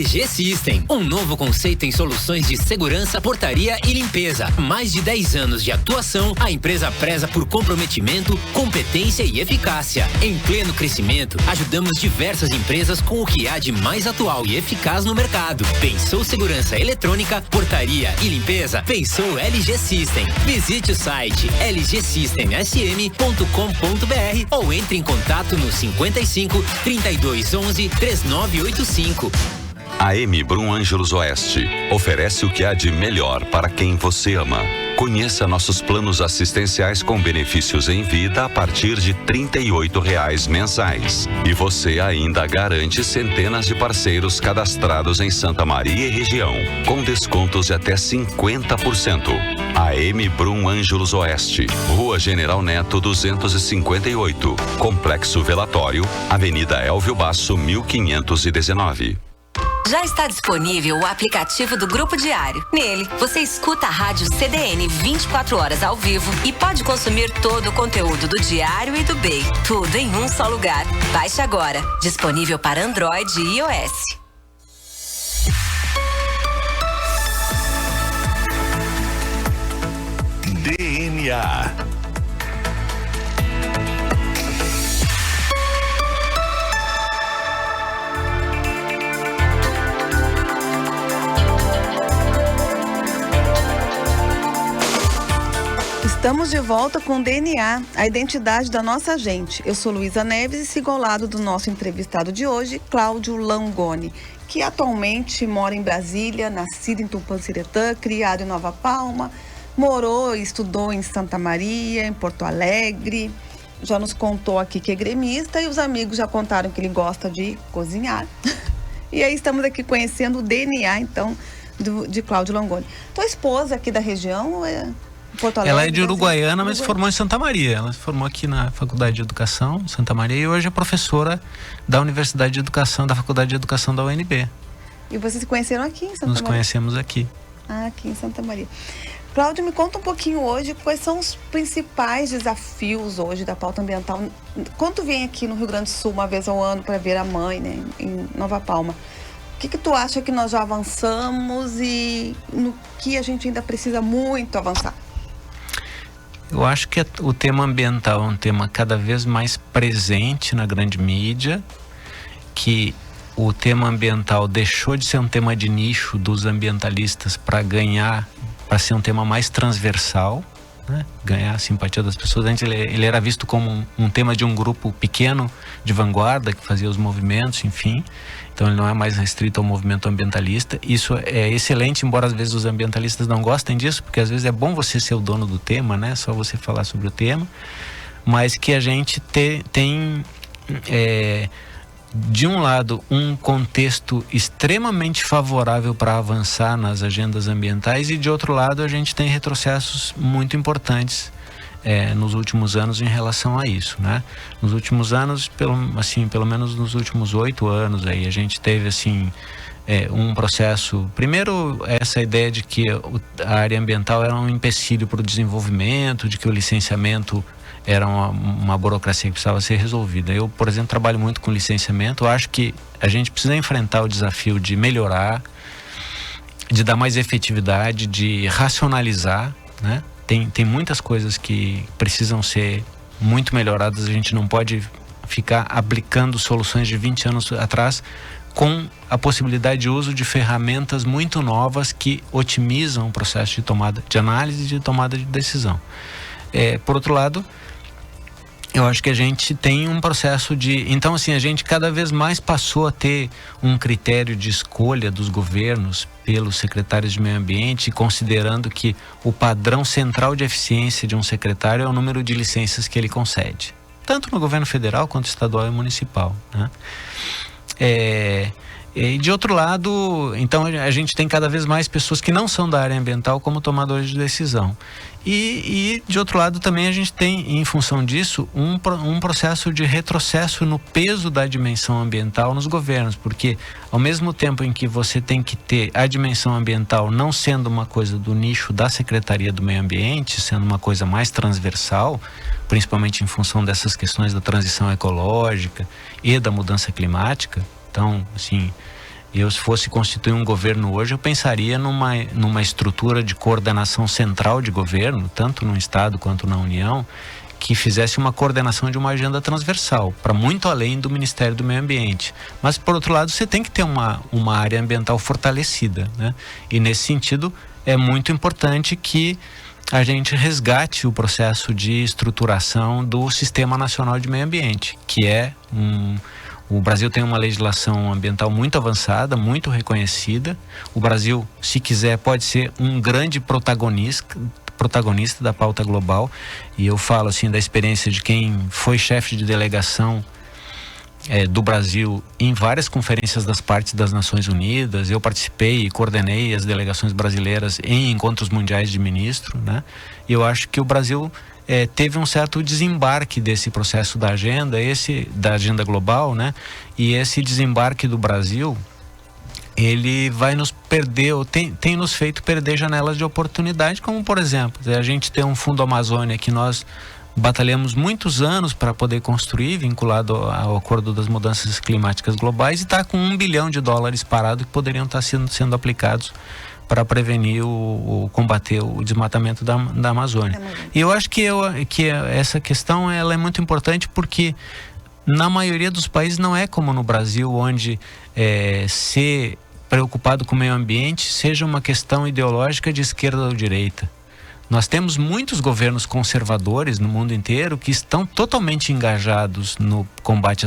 LG System, um novo conceito em soluções de segurança, portaria e limpeza. Mais de 10 anos de atuação, a empresa preza por comprometimento, competência e eficácia. Em pleno crescimento, ajudamos diversas empresas com o que há de mais atual e eficaz no mercado. Pensou segurança eletrônica, portaria e limpeza? Pensou LG System. Visite o site lgsystemsm.com.br ou entre em contato no 55 32 11 3985. A M Brum Ângelos Oeste oferece o que há de melhor para quem você ama. Conheça nossos planos assistenciais com benefícios em vida a partir de R$ 38,00 mensais. E você ainda garante centenas de parceiros cadastrados em Santa Maria e região, com descontos de até 50%. A M Brum Ângelos Oeste, Rua General Neto 258, Complexo Velatório, Avenida Elvio Basso 1519. Já está disponível o aplicativo do Grupo Diário. Nele, você escuta a rádio CDN 24 horas ao vivo e pode consumir todo o conteúdo do Diário e do BEI. Tudo em um só lugar. Baixe agora. Disponível para Android e iOS. DNA. Estamos de volta com o DNA, a identidade da nossa gente. Eu sou Luísa Neves e sigo ao lado do nosso entrevistado de hoje, Cláudio Langoni, que atualmente mora em Brasília, nascido em Tupã-Siretã, criado em Nova Palma, morou e estudou em Santa Maria, em Porto Alegre. Já nos contou aqui que é gremista e os amigos já contaram que ele gosta de cozinhar. E aí estamos aqui conhecendo o DNA, então, de Cláudio Langoni. Tua esposa aqui da região Porto Alegre, ela é de Uruguaiana, mas se formou em Santa Maria. Ela se formou aqui na Faculdade de Educação, em Santa Maria, e hoje é professora da Universidade de Educação, da Faculdade de Educação da UNB. E vocês se conheceram aqui em Santa Maria? Nos conhecemos aqui. Ah, aqui em Santa Maria. Cláudio, me conta um pouquinho hoje quais são os principais desafios hoje da pauta ambiental. Quando tu vem aqui no Rio Grande do Sul uma vez ao ano para ver a mãe, né, em Nova Palma, o que tu acha que nós já avançamos e no que a gente ainda precisa muito avançar? Eu acho que o tema ambiental é um tema cada vez mais presente na grande mídia, que o tema ambiental deixou de ser um tema de nicho dos ambientalistas para ser um tema mais transversal, né? Ganhar a simpatia das pessoas. Antes ele era visto como um tema de um grupo pequeno de vanguarda que fazia os movimentos, enfim. Então ele não é mais restrito ao movimento ambientalista. Isso é excelente, embora às vezes os ambientalistas não gostem disso, porque às vezes é bom você ser o dono do tema, né? Só você falar sobre o tema. Mas que a gente tem de um lado, um contexto extremamente favorável para avançar nas agendas ambientais e de outro lado a gente tem retrocessos muito importantes nos últimos anos em relação a isso, né? Nos últimos anos, pelo menos nos últimos 8 anos aí, a gente teve um processo, primeiro essa ideia de que a área ambiental era um empecilho para o desenvolvimento, de que o licenciamento era uma burocracia que precisava ser resolvida. Eu, por exemplo, trabalho muito com licenciamento. Eu acho que a gente precisa enfrentar o desafio de melhorar, de dar mais efetividade, de racionalizar, né? Tem muitas coisas que precisam ser muito melhoradas. A gente não pode ficar aplicando soluções de 20 anos atrás com a possibilidade de uso de ferramentas muito novas que otimizam o processo de análise e de tomada de decisão. Por outro lado, eu acho que a gente tem um processo então assim, a gente cada vez mais passou a ter um critério de escolha dos governos pelos secretários de meio ambiente, considerando que o padrão central de eficiência de um secretário é o número de licenças que ele concede, tanto no governo federal quanto estadual e municipal, né? E de outro lado, então a gente tem cada vez mais pessoas que não são da área ambiental como tomadores de decisão. E de outro lado também a gente tem, em função disso, um processo de retrocesso no peso da dimensão ambiental nos governos, porque ao mesmo tempo em que você tem que ter a dimensão ambiental não sendo uma coisa do nicho da Secretaria do Meio Ambiente, sendo uma coisa mais transversal, principalmente em função dessas questões da transição ecológica e da mudança climática. Então, assim, eu, se fosse constituir um governo hoje, eu pensaria numa estrutura de coordenação central de governo, tanto no Estado quanto na União, que fizesse uma coordenação de uma agenda transversal, para muito além do Ministério do Meio Ambiente. Mas, por outro lado, você tem que ter uma área ambiental fortalecida, né? E, nesse sentido, é muito importante que a gente resgate o processo de estruturação do Sistema Nacional de Meio Ambiente, que o Brasil tem uma legislação ambiental muito avançada, muito reconhecida. O Brasil, se quiser, pode ser um grande protagonista da pauta global, e eu falo assim da experiência de quem foi chefe de delegação do Brasil em várias conferências das partes das Nações Unidas. Eu participei e coordenei as delegações brasileiras em encontros mundiais de ministro, né? E eu acho que o Brasil teve um certo desembarque desse processo da agenda global, né? E esse desembarque do Brasil, ele vai nos perder, ou tem nos feito perder janelas de oportunidade, como, por exemplo, a gente tem um Fundo Amazônia que nós batalhamos muitos anos para poder construir, vinculado ao Acordo das Mudanças Climáticas Globais, e está com $1 bilhão parado, que poderiam estar sendo aplicados para prevenir combater o desmatamento da Amazônia. E eu acho que essa questão ela é muito importante, porque na maioria dos países não é como no Brasil, onde ser preocupado com o meio ambiente seja uma questão ideológica de esquerda ou direita. Nós temos muitos governos conservadores no mundo inteiro que estão totalmente engajados no combate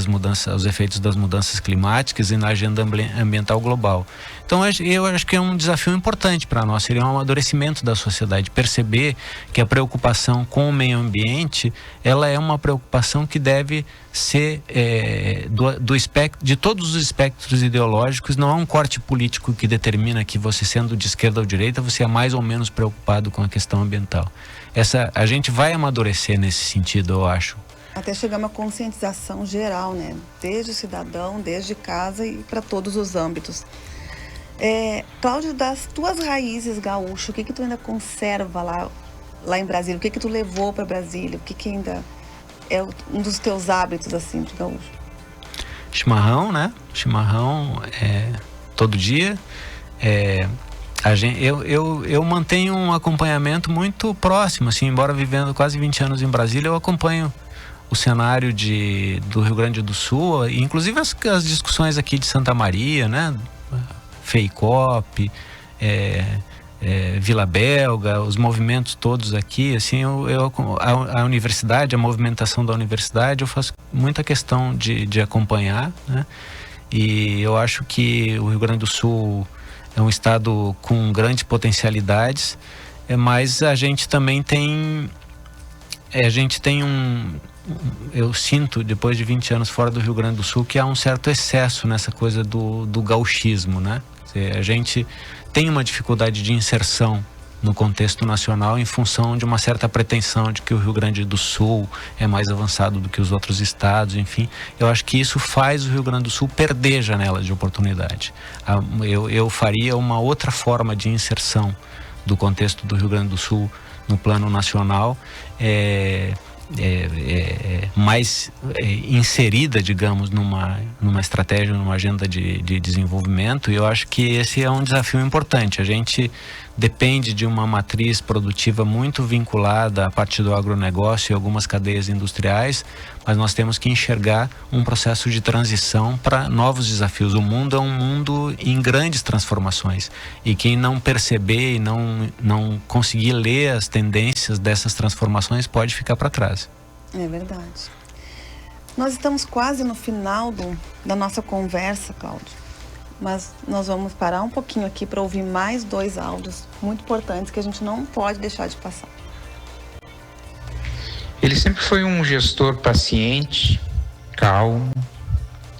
aos efeitos das mudanças climáticas e na agenda ambiental global. Então, eu acho que é um desafio importante para nós, seria um amadurecimento da sociedade, perceber que a preocupação com o meio ambiente, ela é uma preocupação que deve ser de todos os espectros ideológicos. Não há um corte político que determina que você, sendo de esquerda ou direita, você é mais ou menos preocupado com a questão ambiental. A gente vai amadurecer nesse sentido, eu acho. Até chegar uma conscientização geral, né? Desde o cidadão, desde casa e para todos os âmbitos. Cláudio, das tuas raízes gaúcho, o que tu ainda conserva lá em Brasília? O que tu levou para Brasília? O que ainda é um dos teus hábitos, assim, de gaúcho? Chimarrão, né? Chimarrão todo dia. Eu mantenho um acompanhamento muito próximo, assim, embora vivendo quase 20 anos em Brasília, eu acompanho o cenário do Rio Grande do Sul, inclusive as discussões aqui de Santa Maria, né? FEICOP, Vila Belga, os movimentos todos aqui, assim, a universidade, a movimentação da universidade, eu faço muita questão de acompanhar, né? E eu acho que o Rio Grande do Sul é um estado com grandes potencialidades, mas a gente também tem eu sinto, depois de 20 anos fora do Rio Grande do Sul, que há um certo excesso nessa coisa do gauchismo, né? A gente tem uma dificuldade de inserção no contexto nacional em função de uma certa pretensão de que o Rio Grande do Sul é mais avançado do que os outros estados, enfim. Eu acho que isso faz o Rio Grande do Sul perder janelas de oportunidade. Eu faria uma outra forma de inserção do contexto do Rio Grande do Sul no plano nacional, mais inserida, digamos, numa estratégia, numa agenda de desenvolvimento. E eu acho que esse é um desafio importante. A gente depende de uma matriz produtiva muito vinculada à parte do agronegócio e algumas cadeias industriais, mas nós temos que enxergar um processo de transição para novos desafios. O mundo é um mundo em grandes transformações, e quem não perceber e não conseguir ler as tendências dessas transformações pode ficar para trás. É verdade. Nós estamos quase no final da nossa conversa, Cláudio, mas nós vamos parar um pouquinho aqui para ouvir mais 2 áudios muito importantes que a gente não pode deixar de passar. Ele sempre foi um gestor paciente, calmo,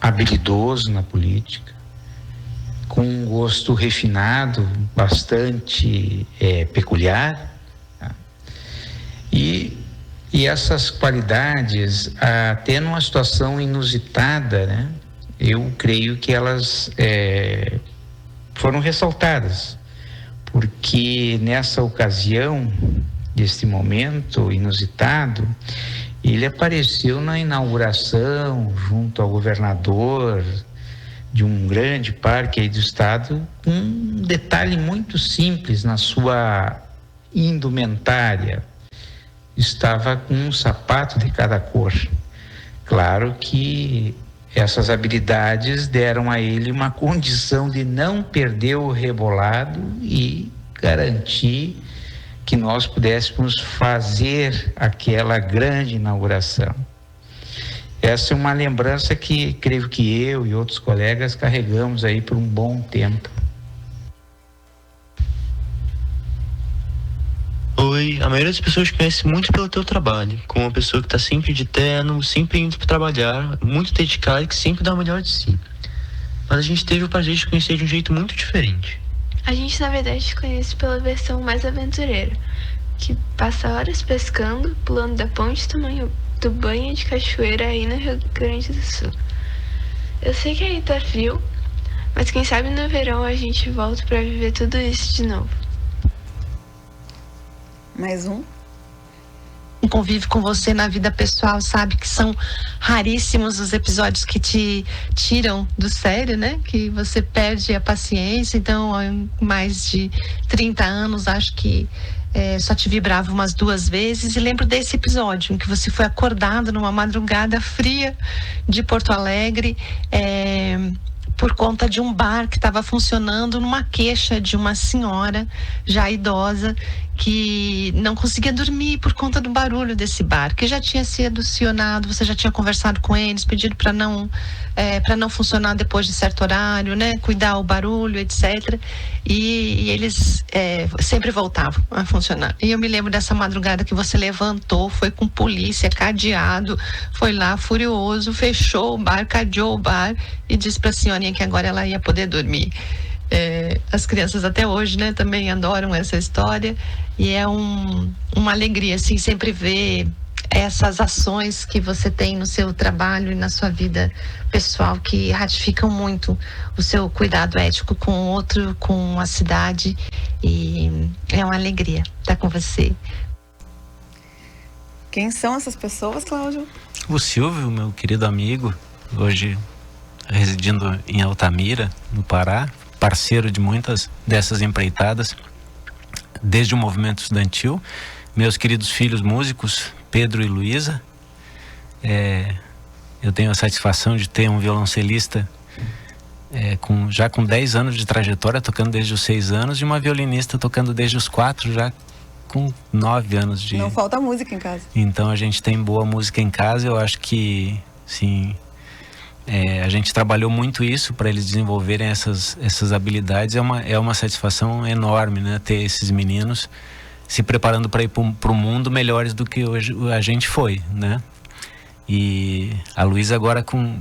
habilidoso na política, com um gosto refinado, bastante peculiar. Tá? E essas qualidades, até numa situação inusitada, né? Eu creio que elas foram ressaltadas, porque nessa ocasião, deste momento inusitado, ele apareceu na inauguração junto ao governador de um grande parque aí do estado, um detalhe muito simples na sua indumentária. Estava com um sapato de cada cor. Claro que essas habilidades deram a ele uma condição de não perder o rebolado e garantir que nós pudéssemos fazer aquela grande inauguração. Essa é uma lembrança que creio que eu e outros colegas carregamos aí por um bom tempo. Oi, a maioria das pessoas conhece muito pelo teu trabalho, como uma pessoa que está sempre de terno, sempre indo para trabalhar, muito dedicada e que sempre dá o melhor de si. Mas a gente teve o prazer de te conhecer de um jeito muito diferente. A gente, na verdade, te conhece pela versão mais aventureira, que passa horas pescando, pulando da ponte do banho de cachoeira aí no Rio Grande do Sul. Eu sei que aí tá frio, mas quem sabe no verão a gente volta para viver tudo isso de novo. Mais um. Convive com você na vida pessoal, sabe que são raríssimos os episódios que te tiram do sério, né? Que você perde a paciência. Então, há mais de 30 anos, acho que só te vibrava umas 2 vezes. E lembro desse episódio em que você foi acordado numa madrugada fria de Porto Alegre, por conta de um bar que estava funcionando numa queixa de uma senhora já idosa que não conseguia dormir por conta do barulho desse bar, que já tinha sido acionado, você já tinha conversado com eles, pedido para não funcionar depois de certo horário, né, cuidar o barulho, etc. E eles sempre voltavam a funcionar. E eu me lembro dessa madrugada que você levantou, foi com polícia, cadeado, foi lá furioso, fechou o bar, cadeou o bar e disse para a senhorinha que agora ela ia poder dormir. As crianças até hoje, né, também adoram essa história e é uma alegria, assim, sempre ver essas ações que você tem no seu trabalho e na sua vida pessoal que ratificam muito o seu cuidado ético com o outro, com a cidade, e é uma alegria estar com você. Quem são essas pessoas, Cláudio? O Silvio, meu querido amigo, hoje residindo em Altamira, no Pará, parceiro de muitas dessas empreitadas, desde o movimento estudantil. Meus queridos filhos músicos, Pedro e Luísa. Eu tenho a satisfação de ter um violoncelista já com 10 anos de trajetória, tocando desde os 6 anos, e uma violinista tocando desde os 4, já com 9 anos de... Não falta música em casa. Então a gente tem boa música em casa. Eu acho que, sim, a gente trabalhou muito isso para eles desenvolverem essas habilidades. É uma satisfação enorme, né, ter esses meninos se preparando para ir para o mundo melhores do que hoje a gente foi, né? E a Luísa agora com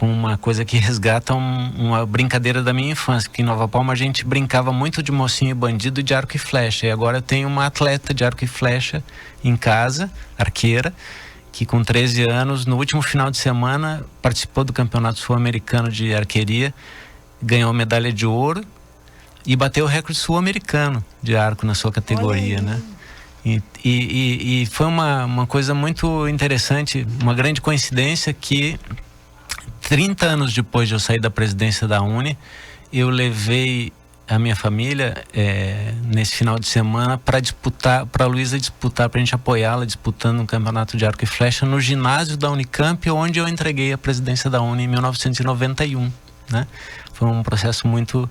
uma coisa que resgata uma brincadeira da minha infância, que em Nova Palma a gente brincava muito de mocinho e bandido e de arco e flecha. E agora eu tenho uma atleta de arco e flecha em casa, arqueira, que com 13 anos, no último final de semana, participou do Campeonato Sul-Americano de Arqueria, ganhou medalha de ouro e bateu o recorde sul-americano de arco na sua categoria, né? E foi uma coisa muito interessante, uma grande coincidência, que 30 anos depois de eu sair da presidência da Uni, eu levei a minha família nesse final de semana para disputar, para a Luísa disputar, para a gente apoiá-la disputando um campeonato de arco e flecha no ginásio da Unicamp, onde eu entreguei a presidência da Uni em 1991, né? Foi um processo muito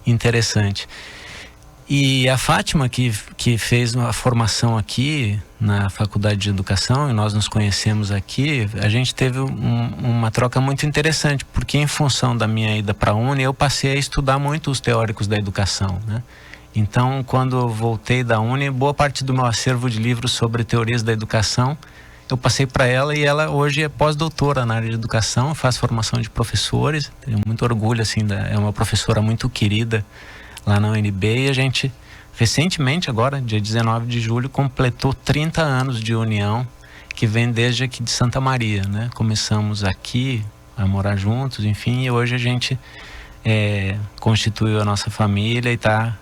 interessante. E a Fátima, que fez a formação aqui na Faculdade de Educação, e nós nos conhecemos aqui, a gente teve uma troca muito interessante, porque em função da minha ida para a Uni, eu passei a estudar muito os teóricos da educação, né? Então, quando eu voltei da Uni, boa parte do meu acervo de livros sobre teorias da educação, eu passei para ela, e ela hoje é pós-doutora na área de educação, faz formação de professores, tenho muito orgulho, assim, é uma professora muito querida lá na UNB, e a gente recentemente, agora, dia 19 de julho, completou 30 anos de união, que vem desde aqui de Santa Maria, né? Começamos aqui a morar juntos, enfim, e hoje a gente constituiu a nossa família e está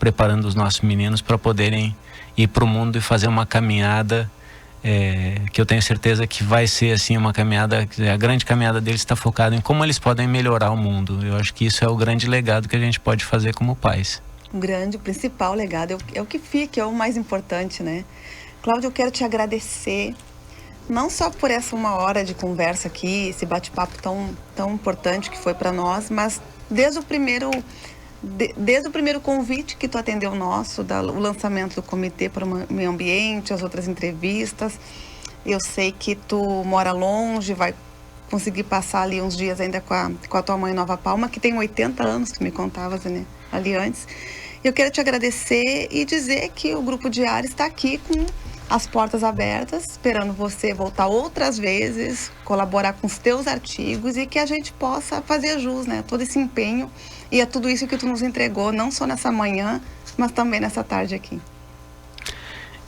preparando os nossos meninos para poderem ir para o mundo e fazer uma caminhada que eu tenho certeza que vai ser assim uma caminhada, a grande caminhada deles está focada em como eles podem melhorar o mundo. Eu acho que isso é o grande legado que a gente pode fazer como pais. O principal legado é o que fica, é o mais importante, né? Cláudia, eu quero te agradecer, não só por essa 1 hora de conversa aqui, esse bate-papo tão importante que foi para nós, mas desde o primeiro convite que tu atendeu nosso, o lançamento do Comitê para o Meio Ambiente, as outras entrevistas. Eu sei que tu mora longe, vai conseguir passar ali uns dias ainda com a tua mãe em Nova Palma, que tem 80 anos, tu me contavas, né, ali antes. Eu quero te agradecer e dizer que o Grupo Diário está aqui com as portas abertas, esperando você voltar outras vezes, colaborar com os teus artigos e que a gente possa fazer jus, né, todo esse empenho e é tudo isso que tu nos entregou, não só nessa manhã, mas também nessa tarde aqui.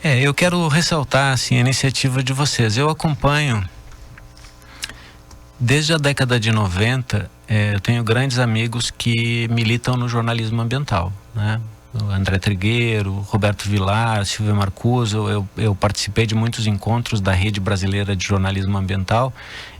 Eu quero ressaltar assim, a iniciativa de vocês. Eu acompanho desde a década de 90, eu tenho grandes amigos que militam no jornalismo ambiental, né? O André Trigueiro, Roberto Vilar, Silvia Marcuso. Eu participei de muitos encontros da Rede Brasileira de Jornalismo Ambiental,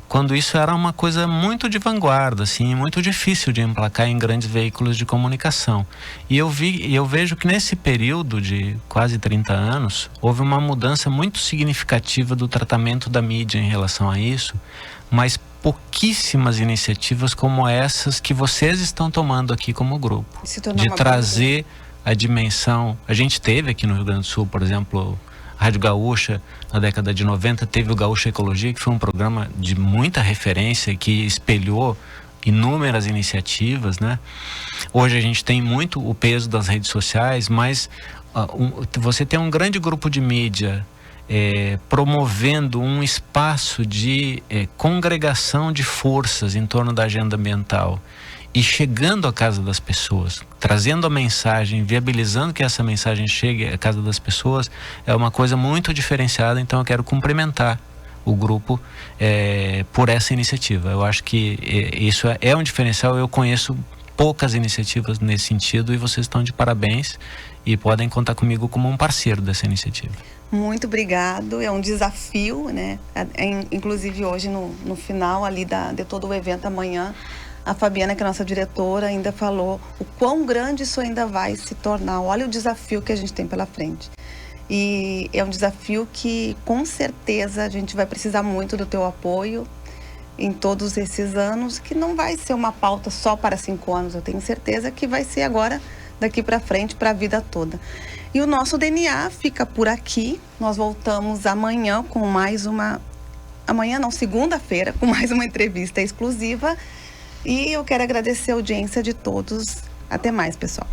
quando isso era uma coisa muito de vanguarda, assim, muito difícil de emplacar em grandes veículos de comunicação. E eu vejo que nesse período de quase 30 anos, houve uma mudança muito significativa do tratamento da mídia em relação a isso, mas pouquíssimas iniciativas como essas que vocês estão tomando aqui como grupo, de trazer a dimensão. A gente teve aqui no Rio Grande do Sul, por exemplo, a Rádio Gaúcha, na década de 90, teve o Gaúcha Ecologia, que foi um programa de muita referência, que espelhou inúmeras iniciativas, né? Hoje a gente tem muito o peso das redes sociais, mas você tem um grande grupo de mídia promovendo um espaço de congregação de forças em torno da agenda ambiental e chegando à casa das pessoas, trazendo a mensagem, viabilizando que essa mensagem chegue à casa das pessoas, é uma coisa muito diferenciada. Então eu quero cumprimentar o grupo por essa iniciativa. Eu acho que isso é um diferencial. Eu conheço poucas iniciativas nesse sentido e vocês estão de parabéns e podem contar comigo como um parceiro dessa iniciativa. Muito obrigado, é um desafio, né? Inclusive hoje no final ali de todo o evento amanhã, a Fabiana, que é a nossa diretora, ainda falou o quão grande isso ainda vai se tornar. Olha o desafio que a gente tem pela frente. E é um desafio que com certeza a gente vai precisar muito do teu apoio em todos esses anos, que não vai ser uma pauta só para 5 anos, eu tenho certeza que vai ser agora, daqui para frente, para a vida toda. E o nosso DNA fica por aqui. Nós voltamos amanhã com mais uma... Amanhã não, segunda-feira, com mais uma entrevista exclusiva. E eu quero agradecer a audiência de todos. Até mais, pessoal.